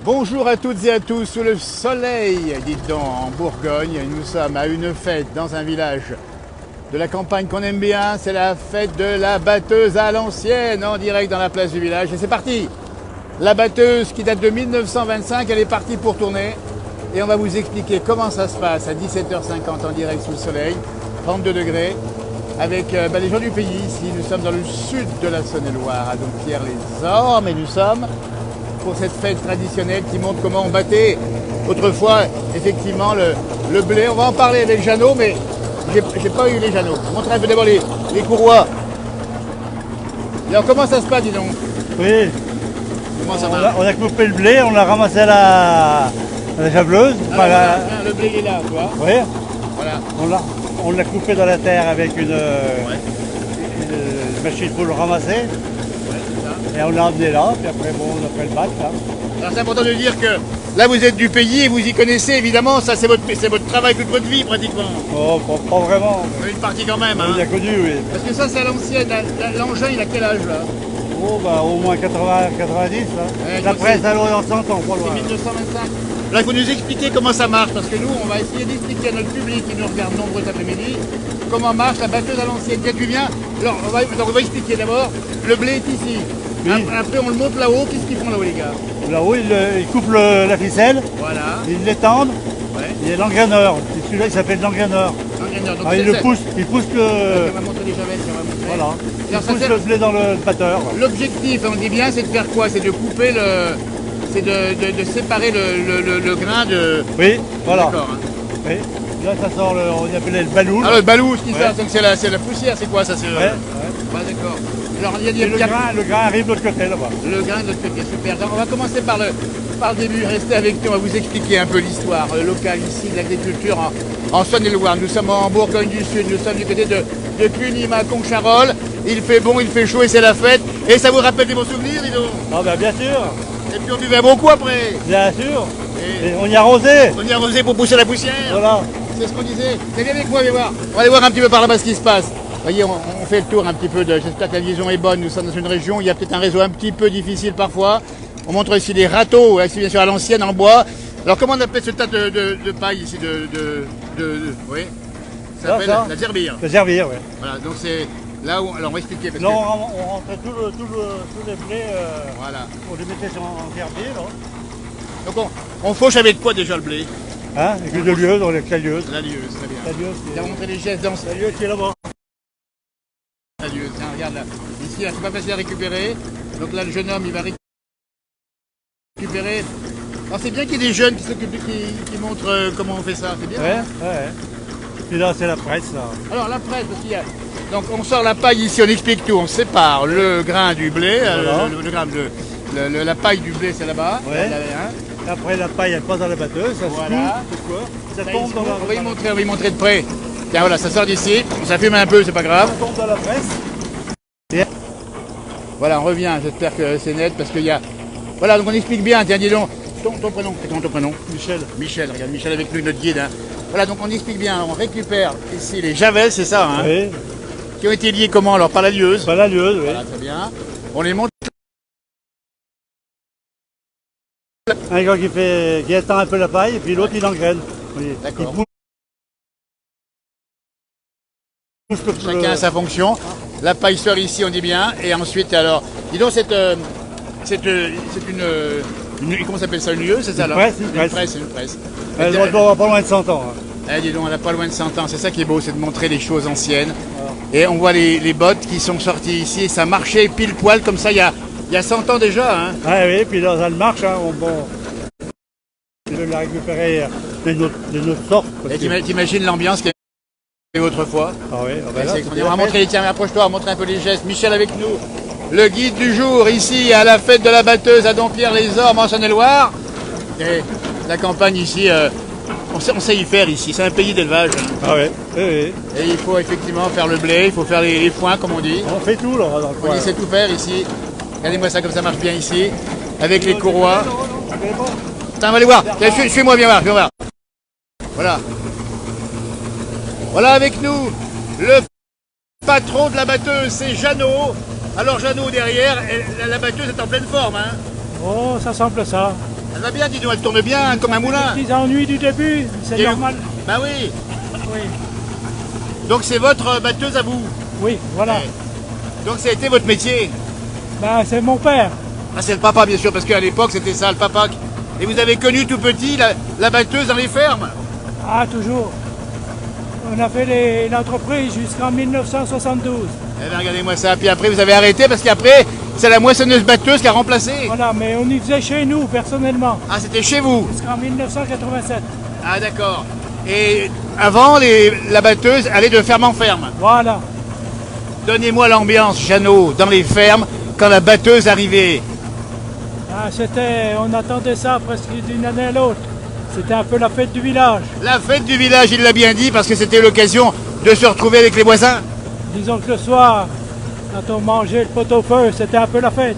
Bonjour à toutes et à tous, sous le soleil, dites donc, en Bourgogne. Nous sommes à une fête dans un village de la campagne qu'on aime bien. C'est la fête de la batteuse à l'ancienne, en direct dans la place du village. Et c'est parti. La batteuse qui date de 1925, elle est partie pour tourner. Et on va vous expliquer comment ça se passe à 17h50 en direct sous le soleil, 32 degrés, avec les gens du pays ici. Nous sommes dans le sud de la Saône-et-Loire, à Dompierre-les-Ormes, et nous sommes pour cette fête traditionnelle qui montre comment on battait autrefois effectivement le blé. On va en parler avec Jeannot, mais j'ai pas eu les Jeannot. Montrez un peu d'abord les courroies. Alors comment ça se passe, dis donc? Oui, Comment ça marche? on a coupé le blé, on l'a ramassé à la javeleuse. Le blé est là, tu vois. Oui, Voilà. on l'a coupé dans la terre avec une machine pour le ramasser. Ouais, c'est ça. Et on l'a emmené là, puis après bon, on a fait le bac là. Alors c'est important de dire que là vous êtes du pays et vous y connaissez évidemment, ça c'est votre travail toute votre vie pratiquement. Oh, pas vraiment. Une partie quand même, On hein. l'a connu, oui. Parce que ça c'est à l'ancienne. L'engin il a quel âge là? Oh, bah, au moins 80, 90 là. Ouais, La donc presse c'est- à l'eau dans 100 ans, pas C'est loin. 1925. Là, il faut nous expliquer comment ça marche, parce que nous, on va essayer d'expliquer à notre public qui nous regarde nombreux cet après-midi comment marche la batteuse à l'ancienne. Tiens, tu viens. Alors, on va expliquer d'abord. Le blé est ici. Oui. Après, on le monte là-haut. Qu'est-ce qu'ils font là-haut, les gars? Là-haut, ils coupent la ficelle, Voilà. ils l'étendent. Ouais. Il y a l'engraineur. C'est celui-là qui s'appelle l'engraineur. L'engraineur. Donc, Ah, il pousse On le. va montrer les javelles, on va montrer. Voilà. Il Alors, ça pousse sert- le blé dans le batteur. L'objectif, on dit bien, c'est de faire quoi? C'est de couper le. C'est de séparer le grain de. Oui, voilà. D'accord. Hein. Oui. Là, ça sort, on appelait le balou. Alors, le balou, ce qui Ouais. sort, donc c'est la poussière, c'est quoi ça? Ouais, ouais. Ouais, d'accord. Alors, il y a Et le grain arrive de l'autre côté là-bas. Le grain de l'autre côté, super. Donc, on va commencer par le début. Restez avec nous, on va vous expliquer un peu l'histoire locale ici de l'agriculture en Saône-et-Loire. Nous sommes en Bourgogne du Sud, nous sommes du côté de Cuny, Concharolles. Il fait bon, il fait chaud et c'est la fête. Et ça vous rappelle des bons souvenirs, dis donc? Ah ben bien sûr, Et puis on buvait un bon coup après. bien sûr. Et Et on y a arrosé. on y arrosait pour pousser la poussière. Voilà. C'est ce qu'on disait. Viens avec moi, viens voir. On va aller voir un petit peu par là-bas ce qui se passe. Vous voyez, on fait le tour un petit peu de. J'espère que la liaison est bonne. Nous sommes dans une région où il y a peut-être un réseau un petit peu difficile parfois. On montre ici des râteaux, ici bien sûr à l'ancienne en bois. Alors comment on appelle ce tas de paille ici oui. Ça s'appelle ça. la gerbille. Le servir, oui. Voilà, donc c'est là où. Alors on va expliquer. Parce Là, que, on rentrait tous les blés, voilà. on les mettait en gerbier, là. Donc on fauche avec quoi déjà le blé? Hein, avec une lieuse, on est la lieuse. La lieuse, très bien. La lieuse, Il a montré les gestes dans la lieuse qui est là-bas. la lieuse. Tiens, regarde là. Ici, là, c'est pas facile à récupérer. Donc là, le jeune homme, il va récupérer. Alors c'est bien qu'il y ait des jeunes qui s'occupent, qui montrent comment on fait ça. C'est bien. Ouais, Hein. ouais. Et là, c'est la presse, là. Alors la presse, parce qu'il y a. Donc on sort la paille ici, on explique tout. On sépare le grain du blé, Voilà. la paille du blé, c'est là-bas. Ouais. Là, hein. Après, la paille, elle passe dans la batteuse, ça Voilà. se coupe, ça Là, tombe ici, dans la... on va y montrer de près. Tiens, voilà, ça sort d'ici. Ça fume un peu, c'est pas grave. Ça tombe dans la presse. Voilà, on revient. J'espère que c'est net parce qu'il y a. Voilà, donc on explique bien. Tiens, dis donc. Ton prénom, c'est comment ton prénom? Michel. Michel, regarde, Michel avec nous, notre guide. Hein. Voilà, donc on explique bien, on récupère ici les javelles, c'est ça, hein, Oui. qui ont été liées comment? Alors par la lieuse. Pas la lieuse, oui. Voilà, très bien. On les monte. Un gars qui étend un peu la paille, et puis l'autre, il engraine. Oui. D'accord. Il pousse Chacun a sa fonction. La paille sort ici, on dit bien. Et ensuite, alors, dis donc, c'est une. Comment s'appelle ça? Une lieuse, c'est ça alors? presse, une Une presse. presse, une presse. Elle doit avoir pas loin de 100 ans. Hein. Eh, dis donc, elle n'a pas loin de 100 ans. C'est ça qui est beau, c'est de montrer les choses anciennes. Et on voit les bottes qui sont sorties ici. Et ça marchait pile poil comme ça il y a 100 ans déjà. Hein. Ah oui, puis là, ça marche. Hein. De la récupérer d'une autre sorte. parce Et que- t'imagines l'ambiance qu'il y avait autrefois. Ah oui, ah ben C'est là, extraordinaire. On va montrer, tiens, approche-toi, montre un peu les gestes. Michel avec nous, le guide du jour ici à la fête de la batteuse à Dompierre-les-Ormes en Saône-et-Loire. Et la campagne ici, on sait y faire ici, c'est un pays d'élevage. Hein. Ah oui, oui, oui. Et il faut effectivement faire le blé, il faut faire les foins comme on dit. On fait tout là dans le On coin. y sait tout faire ici. Regardez-moi ça comme ça marche bien ici, avec les courroies. Attends, on va aller voir. Tiens, suis-moi, viens voir. Voilà. Voilà avec nous le patron de la batteuse, c'est Jeannot. Alors Jeannot derrière, la batteuse est en pleine forme. Hein. Oh, ça semble ça. Elle va bien, dis donc, elle tourne bien hein, comme un moulin. Les ennuis du début, c'est normal. Bah oui. Oui, Donc c'est votre batteuse à vous. oui, voilà. Donc ça a été votre métier. Ben, c'est mon père. Ah, c'est le papa, bien sûr, parce qu'à l'époque, c'était ça, le papa. Et vous avez connu tout petit la batteuse dans les fermes? Ah, toujours. On a fait l'entreprise jusqu'en 1972. Eh bien, regardez-moi ça. Puis après, vous avez arrêté parce qu'après, c'est la moissonneuse batteuse qui a remplacé. Voilà, mais on y faisait chez nous, personnellement, Ah, c'était chez vous. jusqu'en 1987. Ah, d'accord. Et avant, la batteuse allait de ferme en ferme. Voilà. Donnez-moi l'ambiance, Jeannot, dans les fermes, quand la batteuse arrivait. Ah, on attendait ça presque d'une année à l'autre. C'était un peu la fête du village. La fête du village, il l'a bien dit, parce que c'était l'occasion de se retrouver avec les voisins. Disons que le soir, quand on mangeait le pot-au-feu, c'était un peu la fête.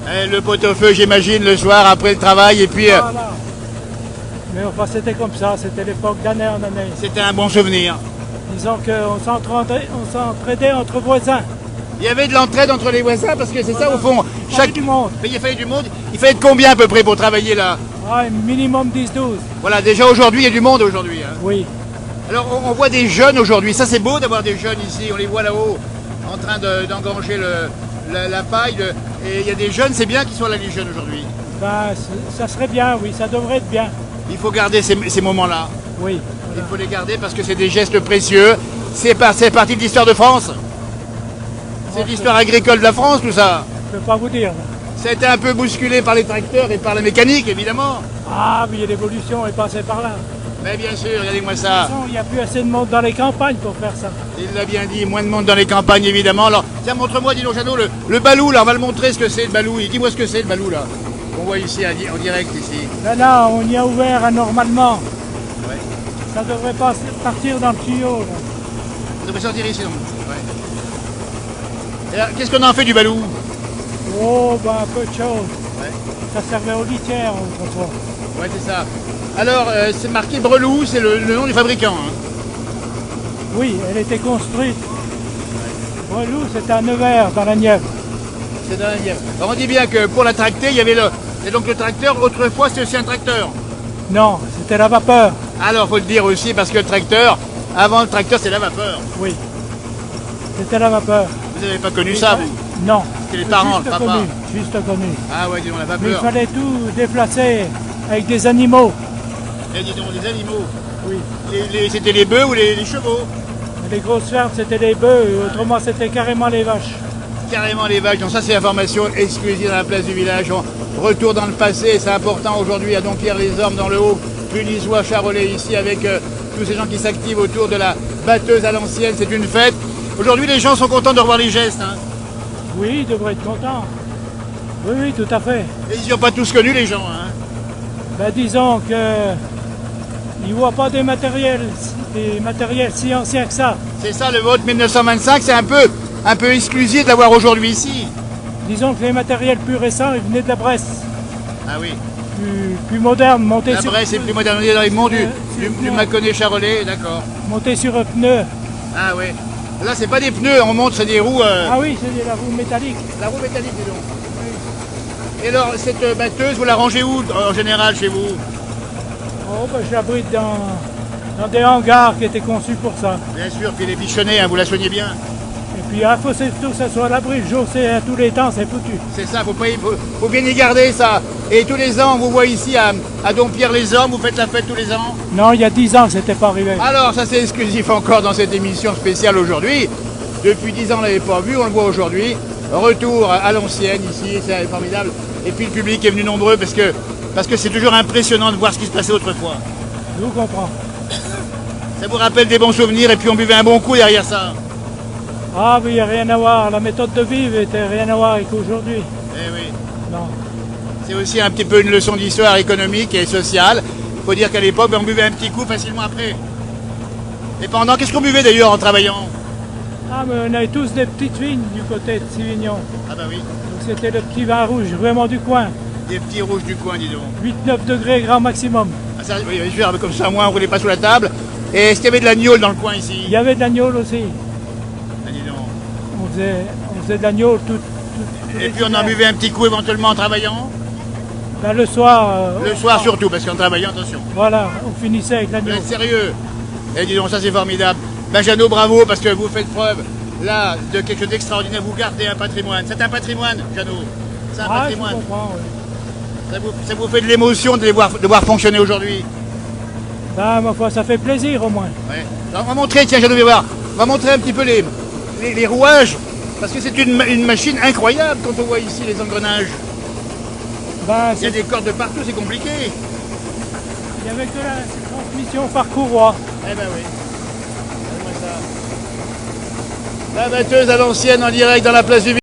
Eh, le pot-au-feu, j'imagine, le soir après le travail, et puis Voilà. Mais enfin, c'était comme ça, c'était l'époque d'année en année. c'était un bon souvenir. Disons qu'on s'entraidait entre voisins. Il y avait de l'entraide entre les voisins, parce que c'est ça, au fond, Il fallait du monde. Mais il fallait du monde. Il fallait être combien à peu près pour travailler là? Ah, minimum 10-12. Voilà, déjà aujourd'hui, il y a du monde aujourd'hui. Hein. Oui. Alors, on voit des jeunes aujourd'hui. Ça, c'est beau d'avoir des jeunes ici. On les voit là-haut, en train d'engranger la paille. Et il y a des jeunes, c'est bien qu'ils soient là, les jeunes aujourd'hui. Ben, ça serait bien, oui, ça devrait être bien. Il faut garder ces moments-là. Oui. Il faut les garder parce que c'est des gestes précieux. C'est partie de l'histoire de France. C'est l'histoire agricole de la France, tout ça. Je ne peux pas vous dire. Ça a été un peu bousculé par les tracteurs et par la mécanique, évidemment. Ah, mais l'évolution est passée par là. Mais bien sûr, regardez-moi De ça. toute façon, il n'y a plus assez de monde dans les campagnes pour faire ça. Il l'a bien dit, moins de monde dans les campagnes, évidemment. Alors, tiens, montre-moi, dis donc, Jeannot, le balou, là, on va le montrer ce que c'est, le balou. Dis-moi ce que c'est, le balou, là. On voit ici, en direct, ici. Là, on y a ouvert anormalement. Ouais. Ça devrait pas partir dans le tuyau. Là. On devrait sortir ici, non? Ouais. Et là, qu'est-ce qu'on en fait du balou? Oh, ben, un peu de choses. Ouais. Ça servait aux litières autrefois. Ouais, c'est ça. Alors, c'est marqué Brelou, c'est le nom du fabricant. Hein. Oui, elle était construite. Brelou, c'était à Nevers, dans la Nièvre. C'est dans la Nièvre. Alors, on dit bien que pour la tracter, il y avait et donc le tracteur, autrefois, c'était aussi un tracteur. Non, c'était la vapeur. Alors, faut le dire aussi, parce que le tracteur, avant le tracteur, c'est la vapeur. Oui. C'était la vapeur. Vous n'avez pas connu ça, vous? Non. C'était les parents, le Juste papa. connu. Juste connu. Ah ouais, dis donc, la Mais il vapeur. fallait tout déplacer avec des animaux. Et dis donc, les animaux. Oui. C'était les bœufs ou les chevaux? Les grosses fermes, c'était les bœufs, autrement c'était carrément les vaches. Carrément les vaches. Donc ça, c'est l'information exclusive dans la place du village. On retourne dans le passé. C'est important aujourd'hui à Dompierre-les-Ormes, dans le Haut, Clunisois, Charolais, ici, avec tous ces gens qui s'activent autour de la batteuse à l'ancienne. C'est une fête. Aujourd'hui, les gens sont contents de revoir les gestes. Hein. Oui, ils devraient être contents. Oui, oui, tout à fait. Et ils n'y ont pas tous connu, les gens. Hein. Ben, disons que ils ne voient pas des matériels si anciens que ça. C'est ça, le vote 1925. C'est un peu exclusif de l'avoir aujourd'hui ici. Disons que les matériels plus récents, ils venaient de la Bresse. Ah oui. Plus modernes, montés La sur, Bresse est plus modernisée dans les monts du pneu. Mâconnais Charolais, d'accord. montés sur un pneu. Ah oui. Là, c'est pas des pneus, on monte, c'est des roues. Ah oui, c'est de la roue métallique. La roue métallique, dis donc. Et alors, cette batteuse, vous la rangez où en général chez vous? Oh, ben, je l'abrite dans des hangars qui étaient conçus pour ça. Bien sûr, puis les bichonnets, hein, vous la soignez bien. Et puis, il faut surtout que ça soit à l'abri. Le jour, c'est à tous les temps, c'est foutu. C'est ça, faut bien y garder ça. Et tous les ans, on vous voit ici à Dompierre-les-Ormes, vous faites la fête tous les ans. Non, il y a 10 ans que c'était pas arrivé. Alors, ça c'est exclusif encore dans cette émission spéciale aujourd'hui. Depuis 10 ans, on ne l'avait pas vu, on le voit aujourd'hui. Retour à l'ancienne ici, c'est formidable. Et puis le public est venu nombreux parce que c'est toujours impressionnant de voir ce qui se passait autrefois. Je vous comprends. Ça vous rappelle des bons souvenirs et puis on buvait un bon coup derrière ça. Ah oui, il n'y a rien à voir. La méthode de vivre était rien à voir avec aujourd'hui. Eh oui. Non. C'est aussi un petit peu une leçon d'histoire économique et sociale. Il faut dire qu'à l'époque, on buvait un petit coup facilement après. Et pendant, qu'est-ce qu'on buvait d'ailleurs en travaillant? Ah, mais on avait tous des petites vignes du côté de Sivignon. Ah bah oui, Donc c'était le petit vin rouge, vraiment du coin. des petits rouges du coin, dis donc. 8-9 degrés grand maximum. Ah, ça, oui, bien sûr, comme ça, moi, on ne roulait pas sous la table. Et est-ce qu'il y avait de l'agneau dans le coin ici? Il y avait de l'agneau aussi. Ah, dis donc. On faisait de l'agneau tout Et puis on en buvait un petit coup éventuellement en travaillant? Ben, le soir. Le soir surtout, parce qu'en travaillant, attention. Voilà, on finissait avec Vous l'agneau. êtes sérieux? Et dis donc, ça c'est formidable. Ben Jeannot, bravo, parce que vous faites preuve, là, de quelque chose d'extraordinaire. Vous gardez un patrimoine. C'est un patrimoine, Jeannot. C'est un Ah, je patrimoine. comprends, oui. Ça vous fait de l'émotion de les voir fonctionner aujourd'hui. Ben, ma foi, ça fait plaisir au moins. Ouais. Alors, on va montrer, tiens, Jeannot, viens voir. On va montrer un petit peu les rouages, parce que c'est une machine incroyable quand on voit ici les engrenages. Ben, Il y a des cordes de partout, c'est compliqué. il y avait que la transmission par courroie. Eh ben oui. Regarde-moi ça. La batteuse à l'ancienne en direct dans la place du